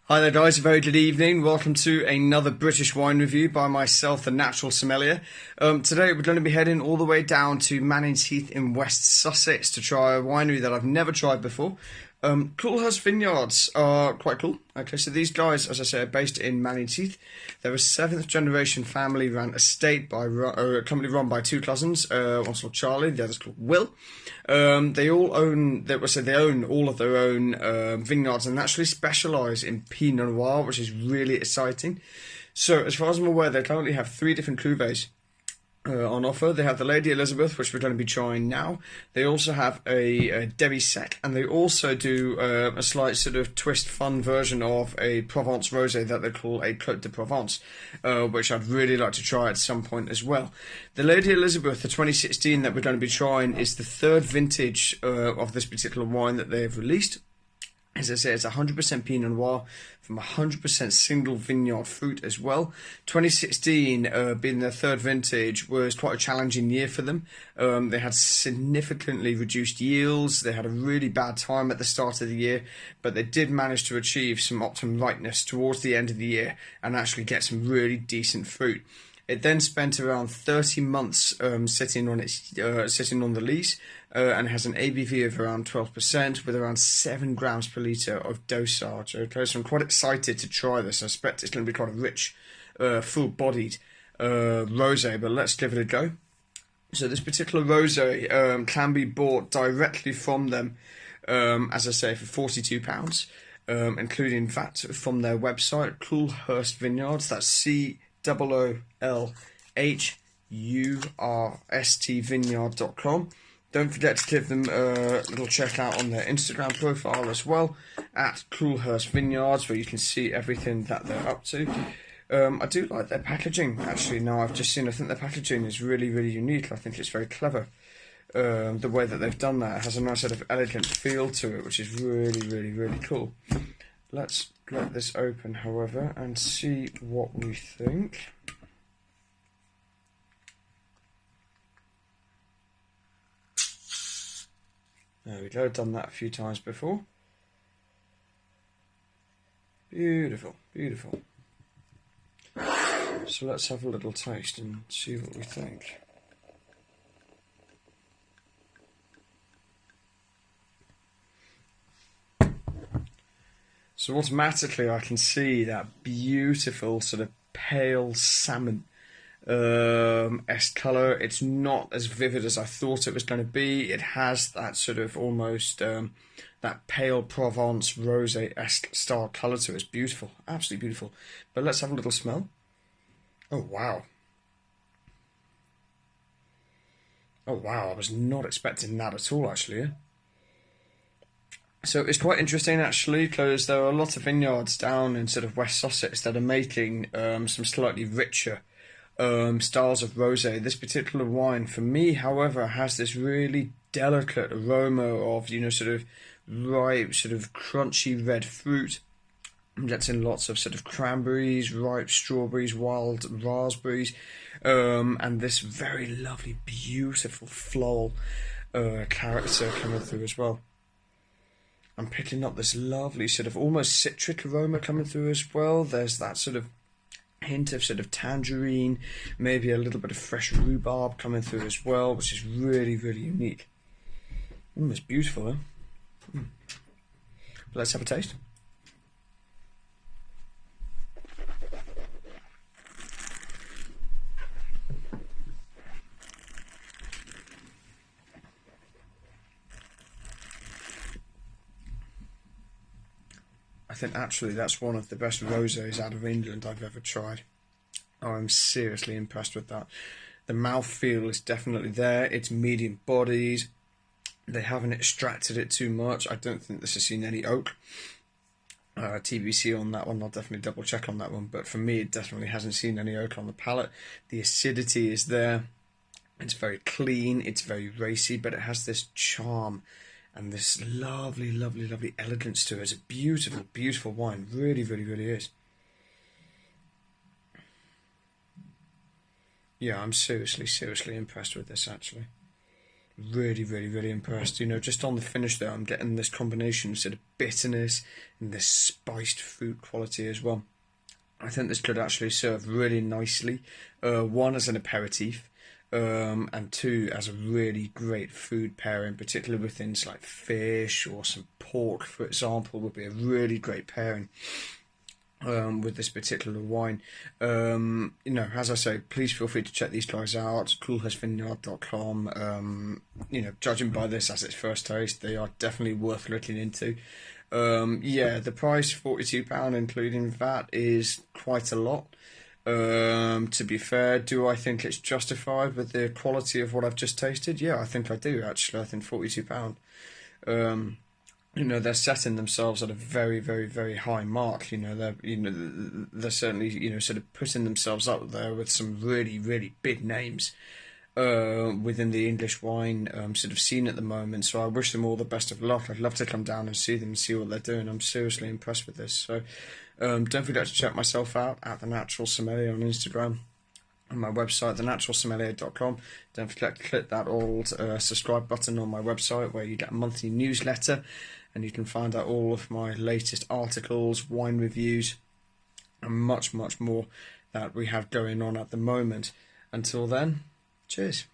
Hi there guys, a very good evening. Welcome to another British wine review by myself, the Natural Sommelier. Today we're going to be heading all the way down to Mannings Heath in West Sussex to try a winery that I've never tried before. Coolhurst Vineyards are quite cool. Okay, so these guys, as I say, are based in Mannings Heath. They're a 7th generation family run estate by a company run by two cousins. One's called Charlie, the other's called Will. They all own, they own all of their own vineyards and actually specialise in Pinot Noir, which is really exciting. So, as far as I'm aware, they currently have 3 different cuvées on offer. They have the Lady Elizabeth, which we're going to be trying now. They also have a Demi Sec, and they also do a slight sort of twist fun version of a Provence rosé that they call a Côte de Provence, which I'd really like to try at some point as well. The Lady Elizabeth, the 2016 that we're going to be trying, is the 3rd vintage of this particular wine that they've released. As I say, it's 100% Pinot Noir from 100% single vineyard fruit as well. 2016, being their 3rd vintage, was quite a challenging year for them. They had significantly reduced yields. They had a really bad time at the start of the year, but they did manage to achieve some optimum ripeness towards the end of the year and actually get some really decent fruit. It then spent around 30 months sitting on the lees, and has an ABV of around 12% with around 7 grams per litre of dosage. Okay, so I'm quite excited to try this. I expect it's going to be quite a rich, full-bodied rosé, but let's give it a go. So this particular rosé can be bought directly from them, as I say, for £42, including VAT from their website, Coolhurst Vineyards. That's COOLHURST vineyard.com. Don't forget to give them a little check out on their Instagram profile as well, at Coolhurst Vineyards, where you can see everything that they're up to. I do like their packaging, actually. Now I've just seen, I think their packaging is really, really unique. I think it's very clever. The way that they've done that, it has a nice sort of elegant feel to it, which is really, really, really cool. Let's get this open, however, and see what we think. There we go, done that a few times before. Beautiful, beautiful. So let's have a little taste and see what we think. So automatically I can see that beautiful sort of pale salmon esque colour. It's not as vivid as I thought it was going to be. It has that sort of almost that pale Provence rosé-esque style colour to it. It's beautiful, absolutely beautiful. But let's have a little smell. Oh wow. Oh wow, I was not expecting that at all, actually. So it's quite interesting, actually, because there are a lot of vineyards down in sort of West Sussex that are making some slightly richer styles of rosé. This particular wine, for me, however, has this really delicate aroma of, sort of ripe, sort of crunchy red fruit. It gets in lots of sort of cranberries, ripe strawberries, wild raspberries, and this very lovely, beautiful floral character coming through as well. I'm picking up this lovely sort of almost citric aroma coming through as well. There's that sort of hint of sort of tangerine, maybe a little bit of fresh rhubarb coming through as well, which is really, really unique. It's beautiful, huh? Let's have a taste. I think actually that's one of the best rosés out of England I've ever tried. I'm seriously impressed with that. The mouthfeel is definitely there. It's medium bodied. They haven't extracted it too much. I don't think this has seen any oak. TBC on that one. I'll definitely double check on that one. But for me, it definitely hasn't seen any oak on the palate. The acidity is there. It's very clean. It's very racy, but it has this charm and this lovely, lovely, lovely elegance to it. It's a beautiful, beautiful wine. Really, really, really is. Yeah, I'm seriously, seriously impressed with this, actually. Really, really, really impressed. Just on the finish there, I'm getting this combination of sort of bitterness and this spiced fruit quality as well. I think this could actually serve really nicely. One, as an aperitif, and two, as a really great food pairing, particularly with things like fish or some pork, for example, would be a really great pairing. With this particular wine. As I say, please feel free to check these guys out. Coolhurstvineyard.com. Judging by this as its first taste, they are definitely worth looking into. The price, £42, including VAT, is quite a lot. To be fair, do I think it's justified with the quality of what I've just tasted? Yeah, I think I do, actually. I think £42. They're setting themselves at a very, very, very high mark. They're certainly, sort of putting themselves up there with some really, really big names within the English wine sort of scene at the moment. So I wish them all the best of luck. I'd love to come down and see them and see what they're doing. I'm seriously impressed with this. So don't forget to check myself out at The Natural Sommelier on Instagram. On my website, thenaturalsommelier.com. Don't forget to click that old subscribe button on my website where you get a monthly newsletter, and you can find out all of my latest articles, wine reviews, and much, much more that we have going on at the moment. Until then, cheers.